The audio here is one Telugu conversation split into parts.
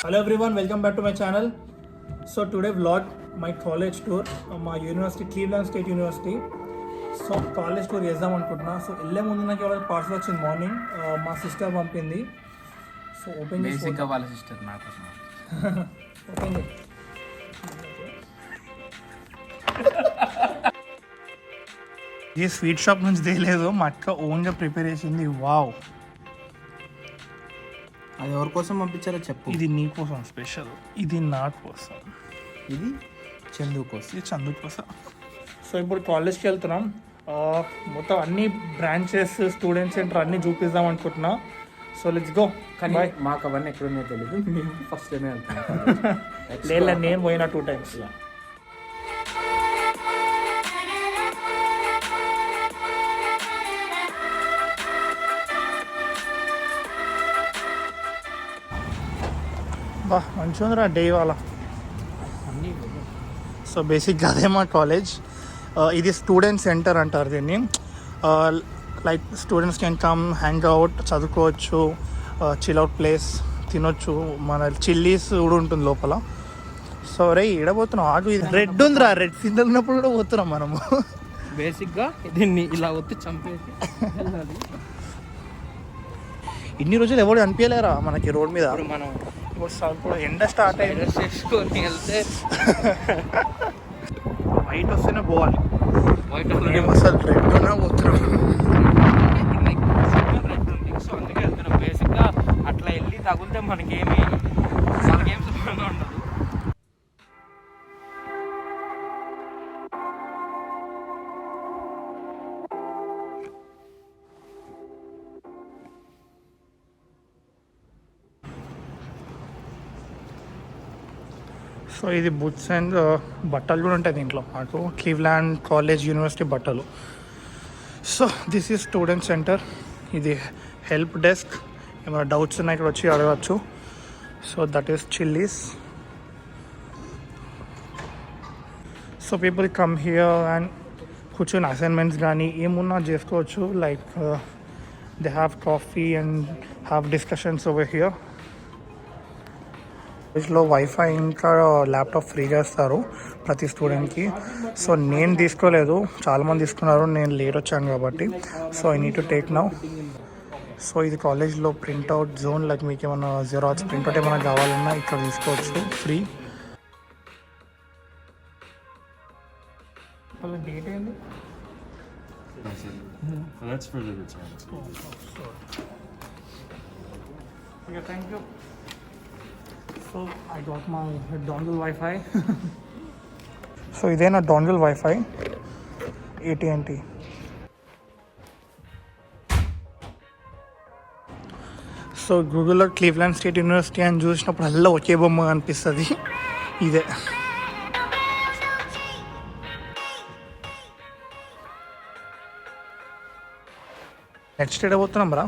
Hello everyone, welcome back to my channel. So today vlog my college tour, my university Cleveland State University. So college tour చేద్దాం అనుకుంటున్నా. సో వెళ్ళే ముందు నాకు ఎవరైనా పార్సల్ వచ్చింది మార్నింగ్, మా సిస్టర్ పంపింది. సో ఓపెన్ చేసి వాళ్ళ సిస్టర్ నా కోసం ఓపెన్ చేసి ఏ స్వీట్ షాప్ నుంచి తేలేదు, మా అక్క ఓన్గా ప్రిపేర్ చేసింది. వావ్, అది ఎవరి కోసం పంపించారో చెప్పు. ఇది నీ కోసం స్పెషల్, ఇది నా కోసం, ఇది చందు కోసం, ఇది చందు కోసం. సో ఇప్పుడు కాలేజ్కి వెళ్తున్నాం. మొత్తం అన్ని బ్రాంచెస్, స్టూడెంట్ సెంటర్ అన్నీ చూపిద్దాం అనుకుంటున్నా. So let's go. కానీ మాకు అవన్నీ ఎక్కడ ఉన్నాయో తెలియదు, మేము ఫస్ట్ టైమే వెళ్తున్నాం. లేదు, నేను పోయినా 2 times. బా మంచిగా ఉందిరా డే వాళ్ళ. సో బేసిక్గా అదే మా కాలేజ్. ఇది స్టూడెంట్ సెంటర్ అంటారు దీన్ని. Like students can come, hang out, చదువుకోవచ్చు, చిల్ అవుట్ ప్లేస్, తినొచ్చు. మన చిల్లీస్ కూడా ఉంటుంది లోపల. సో రే ఈడపోతున్నాం, ఆగు. ఇది రెడ్ ఉందిరా, రెడ్ సిగ్నల్ ఉన్నప్పుడు కూడా పోతున్నాం మనము. బేసిక్గా దీన్ని ఇలా వచ్చి చంపేసి ఇన్ని రోజులు ఎవరు అనిపించలేరా మనకి రోడ్ మీద. మనం ఇప్పుడు ఎండ స్టార్ట్ అయ్యి చేసుకొని వెళ్తే వైట్ వస్తేనే పోవాలి. వైట్ అసలు రెడ్ ఉన్నా పోతున్నాం. రెడ్ ఉంది, సో అందుకే వెళ్తున్నాం. బేసిక్గా అట్లా వెళ్ళి తగిలితే మనకేమి సుఖంగా ఉండదు. సో ఇది బుక్స్ అండ్ బట్టలు కూడా ఉంటాయి దీంట్లో మాకు. క్లీవ్లాండ్ కాలేజ్ యూనివర్సిటీ బట్టలు. So this is student centre. ఇది హెల్ప్ డెస్క్. ఏమైనా డౌట్స్ ఉన్నాయి ఇక్కడ వచ్చి అడగచ్చు. So that is chillies. So people come here and కూర్చొని అసైన్మెంట్స్ కానీ ఏమున్నా చేసుకోవచ్చు. Like they have coffee and have discussions over here. కాలేజ్లో వైఫై ఇంకా ల్యాప్టాప్ ఫ్రీగా ఇస్తారు ప్రతి స్టూడెంట్కి. సో నేను తీసుకోలేదు, చాలామంది తీసుకున్నారు, నేను లేట్ వచ్చాను కాబట్టి. So I need to take now. So ఇది కాలేజ్లో ప్రింట్అవుట్ జోన్. లైక్ మీకు ఏమైనా జిరాక్స్ ప్రింట్అవుట్ ఏమైనా కావాలన్నా ఇక్కడ తీసుకోవచ్చు ఫ్రీ. డేట్ ఏంది? That's for the return. Okay, thank you. So I got my dongle Wi-Fi. So ఇదేనా dongle Wi-Fi AT&T. సో గూగుల్లో క్లీవ్లాండ్ స్టేట్ యూనివర్సిటీ అని చూసినప్పుడు అలా ఒకే బొమ్మ అనిపిస్తుంది. ఇదే. నెక్స్ట్ ఎక్కడ పోతున్నాం రా?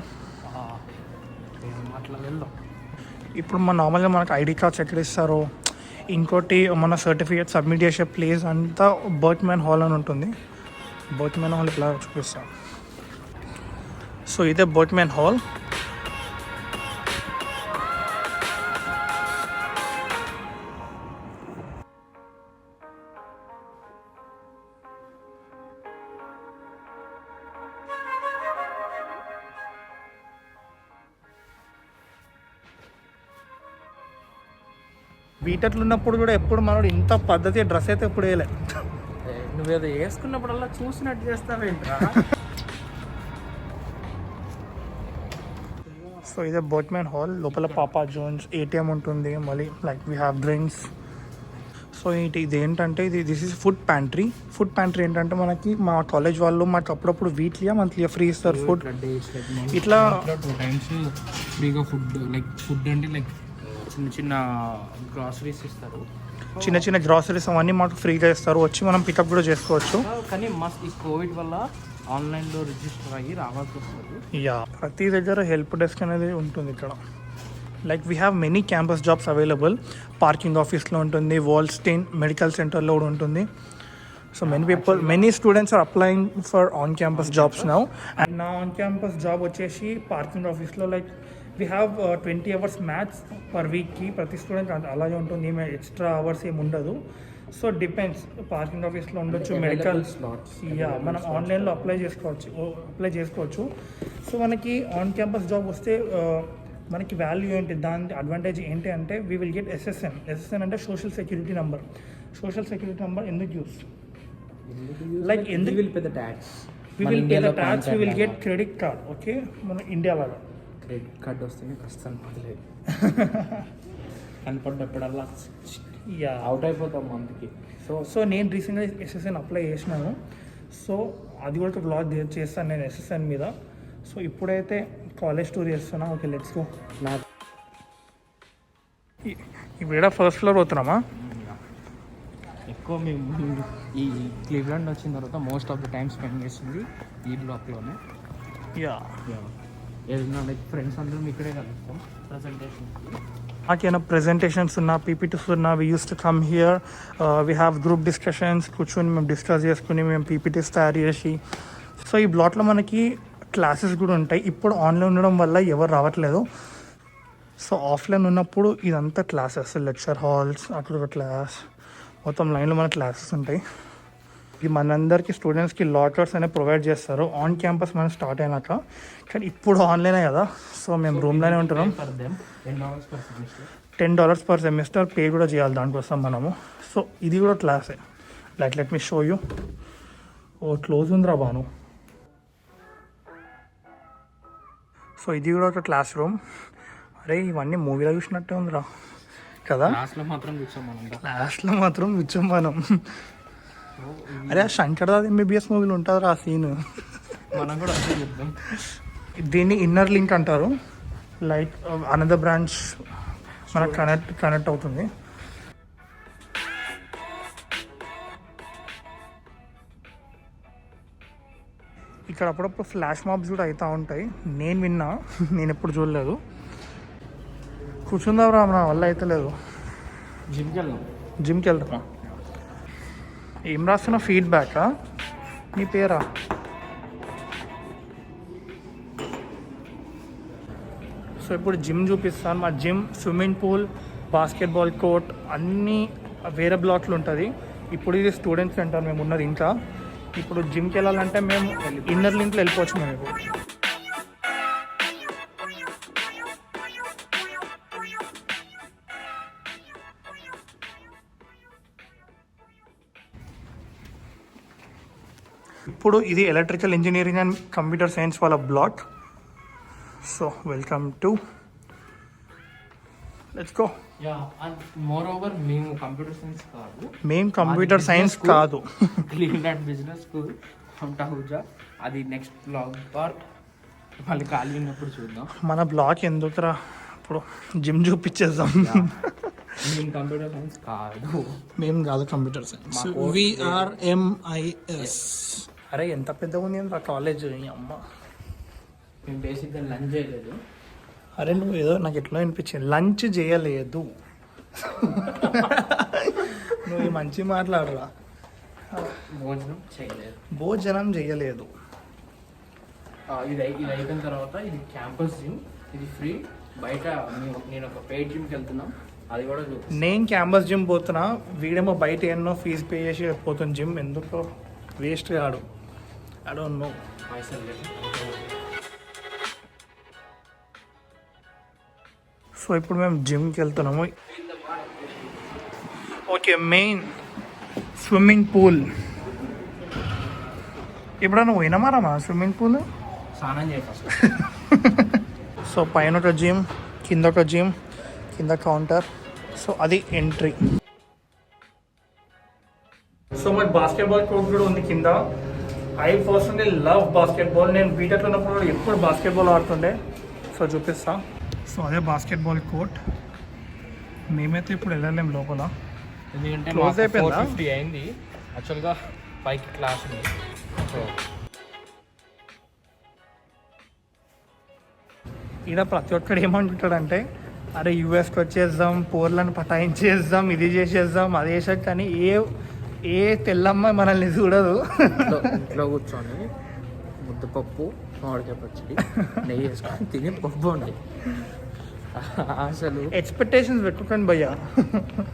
అట్లా వెళ్దాం. ఇప్పుడు మన నార్మల్గా మనకు ఐడి కార్డ్స్ ఎక్కడ ఇస్తారో, ఇంకోటి మన సర్టిఫికేట్ సబ్మిట్ చేసే ప్లేస్ అంతా బర్త్మ్యాన్ హాల్ అని ఉంటుంది. బర్త్మ్యాన్ హాల్ ఇలా చూపిస్తాం. సో ఇదే బర్త్మ్యాన్ హాల్. బీటెక్లు ఉన్నప్పుడు కూడా ఎప్పుడు మనోడు ఇంత పద్ధతి డ్రెస్ అయితే ఎప్పుడు వేయలే. నువ్వేదో వేసుకున్నప్పుడల్లా చూసినట్టు చేస్తావేంట్రా? సో ఇదే బర్త్మ్యాన్ హాల్. లోపల పాపా జోన్స్, ఏటీఎం ఉంటుంది. మళ్ళీ like we have drinks. So ఇది ఏంటంటే this is food pantry. Food pantry ఏంటంటే మనకి మా కాలేజ్ వాళ్ళు మాకు అప్పుడప్పుడు వీక్లీయా మంత్లీయా ఫ్రీ ఇస్తారు ఫుడ్. ఇట్లా 2 times ఫ్రీగా ఫుడ్. లైక్ ఫుడ్ అంటే లైక్ చిన్న చిన్న గ్రాసరీస్ ఇస్తారు. చిన్న చిన్న గ్రాసరీస్ అవన్నీ మాకు ఫ్రీగా ఇస్తారు. వచ్చి మనం పికప్ కూడా చేసుకోవచ్చు. కానీ మస్ట్ ఈ కోవిడ్ వల్ల ఆన్లైన్లో రిజిస్టర్ అయ్యి రావాల్సి వస్తుంది. యా, ప్రతి దగ్గర హెల్ప్ డెస్క్ అనేది ఉంటుంది ఇక్కడ. Like we have many campus jobs available. Parking ఆఫీస్లో ఉంటుంది, వాల్స్టైన్ మెడికల్ సెంటర్లో కూడా ఉంటుంది. So many students are applying for on-campus jobs now. And now on-campus job వచ్చేసి parking office లో like we have 20 hours maths per వీక్కి ప్రతి స్టూడెంట్ అలాగే ఉంటుంది, ఏమి ఎక్స్ట్రా అవర్స్ ఏమి ఉండదు. సో డిపెండ్స్, పార్కింగ్ ఆఫీస్లో ఉండొచ్చు, మెడికల్ యా మనం ఆన్లైన్లో అప్లై చేసుకోవచ్చు. సో మనకి ఆన్ క్యాంపస్ జాబ్ వస్తే మనకి వాల్యూ ఏంటి, దాని అడ్వాంటేజ్ ఏంటి అంటే వీ విల్ గెట్ ఎస్ఎస్ఎన్ అంటే social security number. Social security number ఎందుకు యూస్, లైక్ ఎందుకు will pay the tax, we will pay the tax, we will get credit card, okay, మన ఇండియా లాగా క్రెడిట్ కార్డ్ వస్తేనే కష్టం పడలేదు కనపడ్డప్పుడల్లా యా అవుట్ అయిపోతాం మంత్కి. సో నేను రీసెంట్గా ఎస్ఎస్ఎన్ అప్లై చేసినాను. సో అది కూడా ఒక బ్లాగ్ చేస్తాను నేను ఎస్ఎస్ఎన్ మీద. సో ఇప్పుడైతే కాలేజ్ టూర్ చేస్తున్నా. Okay let's go. ఇప్పుడు ఫస్ట్ ఫ్లోర్ పోతున్నామా? ఎక్కువ మేము ఈ క్లీవ్లాండ్ వచ్చిన తర్వాత most of the time spend చేసింది ఈ బ్లాక్లోనే. యా ఏదైనా లైక్ ఫ్రెండ్స్ అందరం ఇక్కడే కలుస్తాం ప్రజెంటేషన్. మాకేమైనా ప్రెజెంటేషన్స్ ఉన్నా, పీపీటీస్ ఉన్నా, we use to come here, we have group discussions, కూర్చొని మేము డిస్కస్ చేసుకుని మేము పీపీటీస్ తయారు చేసి. సో ఈ బ్లాక్లో మనకి క్లాసెస్ కూడా ఉంటాయి. ఇప్పుడు ఆన్లైన్ ఉండడం వల్ల ఎవరు రావట్లేదు. సో ఆఫ్లైన్ ఉన్నప్పుడు ఇదంతా క్లాసెస్, లెక్చర్ హాల్స్, అక్కడ ఒక క్లాస్, మొత్తం లైన్లో మన క్లాసెస్ ఉంటాయి. ఇది మనందరికీ స్టూడెంట్స్కి లాకర్స్ అనేవి ప్రొవైడ్ చేస్తారు ఆన్ క్యాంపస్ మనం స్టార్ట్ అయినాక. కానీ ఇప్పుడు ఆన్లైనే కదా, సో మేము రూమ్లోనే ఉంటున్నాం. $10 పర్ సెమిస్టర్ పే కూడా చేయాలి దానికోసం మనము. సో ఇది కూడా క్లాసే. Let me show you. Oh close ఉందిరా బాను. సో ఇది కూడా ఒక క్లాస్ రూమ్. అరే ఇవన్నీ మూవీలో చూసినట్టే ఉందిరా కదా. లాస్ట్లో మాత్రం కూర్చోం మనం. అరే ఆ శంకర్దాద్ ఎంబీబీఎస్ మూవీలో ఉంటుంది ఆ సీన్. మనం కూడా అదే చెప్తాం. దీన్ని ఇన్నర్ లింక్ అంటారు. లైక్ అనదర్ బ్రాంచ్ మనకు కనెక్ట్ అవుతుంది. ఇక్కడ అప్పుడప్పుడు ఫ్లాష్ మాబ్స్ కూడా అవుతూ ఉంటాయి. నేను విన్నా, నేను ఎప్పుడు చూడలేదు. కూర్చుందాం రా, నా వల్ల అయితే లేదు. జిమ్కి వెళ్తామా? ఏం రాస్తున్నా? ఫీడ్బ్యాకా? నీ పేరా? సో ఇప్పుడు జిమ్ చూపిస్తాను. మా gym swimming pool, basketball court అన్నీ వేరే బ్లాక్లు ఉంటుంది. ఇప్పుడు ఇది స్టూడెంట్ సెంటర్ మేము ఉన్నది. ఇంకా ఇప్పుడు జిమ్కి వెళ్ళాలంటే మేము ఇన్నర్ లింక్లో వెళ్ళిపోవచ్చు మేము. ఇప్పుడు ఇది electrical engineering and computer science వాళ్ళ బ్లాక్. So welcome to, let's go. మేము కంప్యూటర్ సైన్స్ కాదు, క్లీవ్లాండ్ బిజినెస్ స్కూల్ హౌజా. అది నెక్స్ట్ బ్లాగ్ పార్ట్ మళ్ళీ ఖాళీ ఉన్నప్పుడు చూద్దాం. మన బ్లాక్ ఎందుకురా, ఇప్పుడు జిమ్ చూపించేద్దాం. మేము కంప్యూటర్ సైన్స్ కాదు, మేము కాదు కంప్యూటర్ సైన్స్, VRMIS. అరే ఎంత పెద్దగా ఉంది ఆ కాలేజ్ అమ్మ. మేము బేసిక్గా లంచ్ చేయలేదు. అరే నువ్వు ఏదో నాకు ఎట్లా అనిపించింది, లంచ్ చేయలేదు. నువ్వు మంచి మాట్లాడరా. భోజనం చేయలేదు. ఇది అయిపోయిన తర్వాత ఇది క్యాంపస్ జిమ్, ఇది ఫ్రీ. బయట నేను ఒక పెయిడ్ జిమ్కి వెళ్తున్నాం, అది కూడా నేను క్యాంపస్ జిమ్ పోతున్నా. వీడేమో బయట ఎన్నో ఫీజు పే చేసి పోతుంది జిమ్. ఎందుకో వేస్ట్ కాడు. I don't know. సో ఇప్పుడు మేము జిమ్కి వెళ్తున్నాము. Okay, main swimming pool. ఎప్పుడన్నా పోయినామారా మా స్విమ్మింగ్ పూల్? స్నానం చేయ ఫస్ట్. సో పైన ఒక జిమ్, కింద ఒక జిమ్, కింద కౌంటర్. సో అది ఎంట్రీ. సో మరి బాస్కెట్బాల్ కోర్ట్ కూడా ఉంది కింద. I personally love basketball. నేను బీటెక్లో ఉన్నప్పుడు ఎప్పుడు బాస్కెట్బాల్ ఆడుతుండే. సో చూపిస్తా. సో అదే బాస్కెట్బాల్ కోర్ట్. మేమైతే ఇప్పుడు వెళ్ళలేము లోపల, ఎందుకంటే క్లోజ్ అయిపోయిందా? 4:50 అయింది. యాక్చువల్గా 5కి క్లాస్ ఉంది. సో ఈడ ప్రతి ఒక్కడు ఏమంటుంటాడంటే అరే యూఎస్కి వచ్చేద్దాం, పోర్లను పటాయించేద్దాం, ఇది చేసేద్దాం, అది చేసాక. కానీ ఏ తెల్లమ్మ మనల్ని చూడదు. ఇంట్లో కూర్చొని ముద్దపప్పు మామిడికాయ పచ్చడి నెయ్యి వేసుకొని తిని పొండి అసలు ఎక్స్పెక్టేషన్స్ పెట్టుకోండి భయ్యా.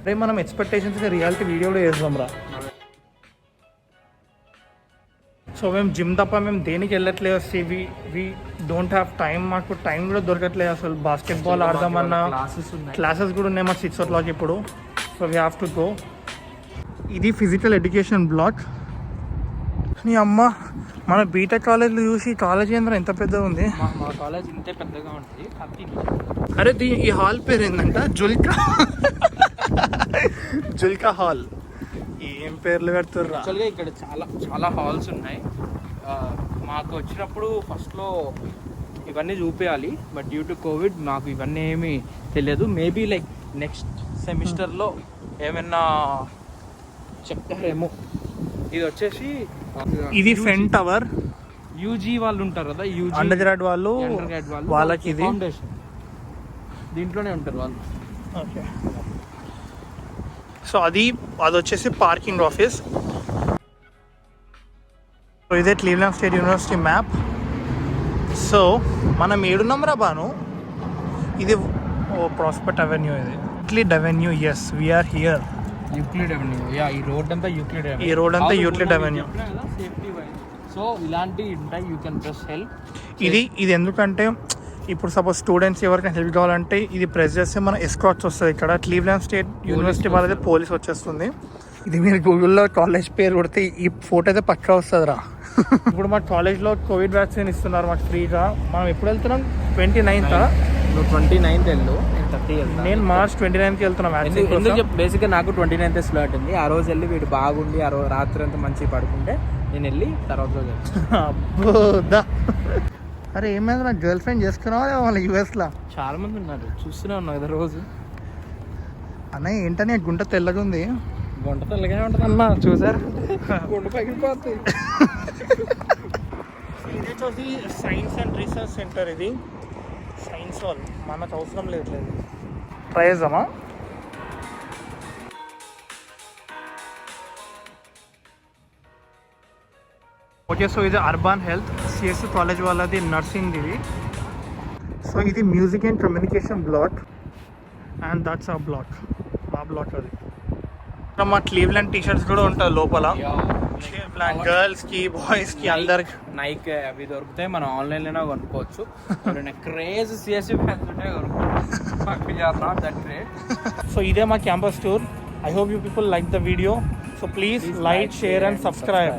రేపు మనం ఎక్స్పెక్టేషన్స్ రియాలిటీ వీడియో కూడా చేద్దాం రా. సో మేము జిమ్ తప్ప మేము దేనికి వెళ్ళట్లేదు. We don't have time. మాకు టైం కూడా దొరకట్లేదు అసలు. బాస్కెట్బాల్ ఆడదామన్నా క్లాసెస్ కూడా ఉన్నాయి మాకు 6 o'clock ఇప్పుడు. So we have to go. ఇది ఫిజికల్ ఎడ్యుకేషన్ బ్లాక్. నీ అమ్మ, మన బీటెక్ కాలేజ్లో చూసి కాలేజ్ ఏంద్ర ఎంత పెద్దగా ఉంది. మా కాలేజ్ ఇంతే పెద్దగా ఉంటుంది. అరే ఈ హాల్ పేరు ఏంటంట? జుల్కా హాల్. ఏం పేర్లు పెడుతుర్రా. యాక్చువల్గా ఇక్కడ చాలా చాలా హాల్స్ ఉన్నాయి. మాకు వచ్చినప్పుడు ఫస్ట్లో ఇవన్నీ చూపించాలి, బట్ డ్యూ టు కోవిడ్ మాకు ఇవన్నీ ఏమీ తెలియదు. మేబీ లైక్ నెక్స్ట్ సెమిస్టర్లో ఏమైనా చెప్తారేమో. ఇది వచ్చేసి ఇది ఫెన్ టవర్. యూజీ వాళ్ళు ఉంటారు కదా, యూజీ అండర్ గ్రాడ్ వాళ్ళు, వాళ్ళకి ఇది ఫౌండేషన్ దీంట్లోనే ఉంటారు వాళ్ళు. ఓకే. సో అది వచ్చేసి పార్కింగ్ ఆఫీస్. సో ఇదే Cleveland state university map. So మనం ఏడున్నాం రా బాను. ఇది ప్రాస్పెక్ట్ అవెన్యూ. ఇది Euclid avenue. Yes, we are here. Euclid avenue. Yeah, ఈ రోడ్ అంతా యూక్లిడ్ అవెన్యూ. ఈ రోడ్ అంతా Euclid avenue. Safety wise so ఇలాంటివి ఉంటాయి. You can just help. ఇది ఎందుకంటే ఇప్పుడు సపోజ్ స్టూడెంట్స్ ఎవరికైనా హెల్ప్ కావాలంటే ఇది ప్రెస్ చేస్తే మన ఎస్కాట్స్ వస్తుంది. ఇక్కడ క్లీవ్లాండ్ స్టేట్ యూనివర్సిటీ వాళ్ళది పోలీస్ వచ్చేస్తుంది. ఇది మీరు గూగుల్లో కాలేజ్ పేరు కొడితే ఈ ఫోటో అయితే పక్కా వస్తుంది రా. ఇప్పుడు మా కాలేజ్లో కోవిడ్ వ్యాక్సిన్ ఇస్తున్నారు మాకు ఫ్రీగా. మనం ఎప్పుడు వెళ్తున్నాం? 29th. నువ్వు 29th వెళ్ళు, నేను 30 వెళ్తాను. నేను March 29th వెళ్తున్నాం వ్యాక్సిన్ కోసం. ఎందుకు చెప్పు, బేసిక్గా నాకు 29th స్లాట్ ఉంది. ఆ రోజు వెళ్ళి వీడు బాగుండి ఆ రోజు రాత్రి అంతా మంచిగా పడుకుంటే నేను వెళ్ళి తర్వాత రోజు అబ్బోదా. అరే ఏమైంది, నా గర్ల్ ఫ్రెండ్ చేసుకున్నావా వాళ్ళ యూఎస్లో? చాలా మంది ఉన్నారు, చూస్తూనే ఉన్నావు కదా రోజు. అన్నయ్య ఏంటనే గుంట తెల్లగా ఉంది. గుంట తెల్లగానే ఉంటుంది అన్న, చూసారు గుంట పగిలిపోతుంది. ఇది వచ్చేసి సైన్స్ అండ్ రీసెర్చ్ సెంటర్. ఇది సైన్స్ హాల్. మనకు అవసరం లేదు. ట్రై చేద్దామా? ఓకే. సో ఇది అర్బన్ హెల్త్ సిఎస్సి కాలేజ్ వాళ్ళది నర్సింగ్ ఇది. సో ఇది music and communication block and that's a block. మా బ్లాక్ అది. మా క్లీవ్లాండ్ టీషర్ట్స్ కూడా ఉంటుంది లోపల. గర్ల్స్కి బాయ్స్కి అందరికి నైక్ అవి దొరుకుతాయి. మనం ఆన్లైన్లోనే కొనుక్కోవచ్చు. క్రేజ్ సిఎస్సి ఫ్యాన్స్ ఉంటాయి కొనుక్కోవచ్చు. సో ఇదే మా campus tour. I hope you people like the video. So please like, share and subscribe.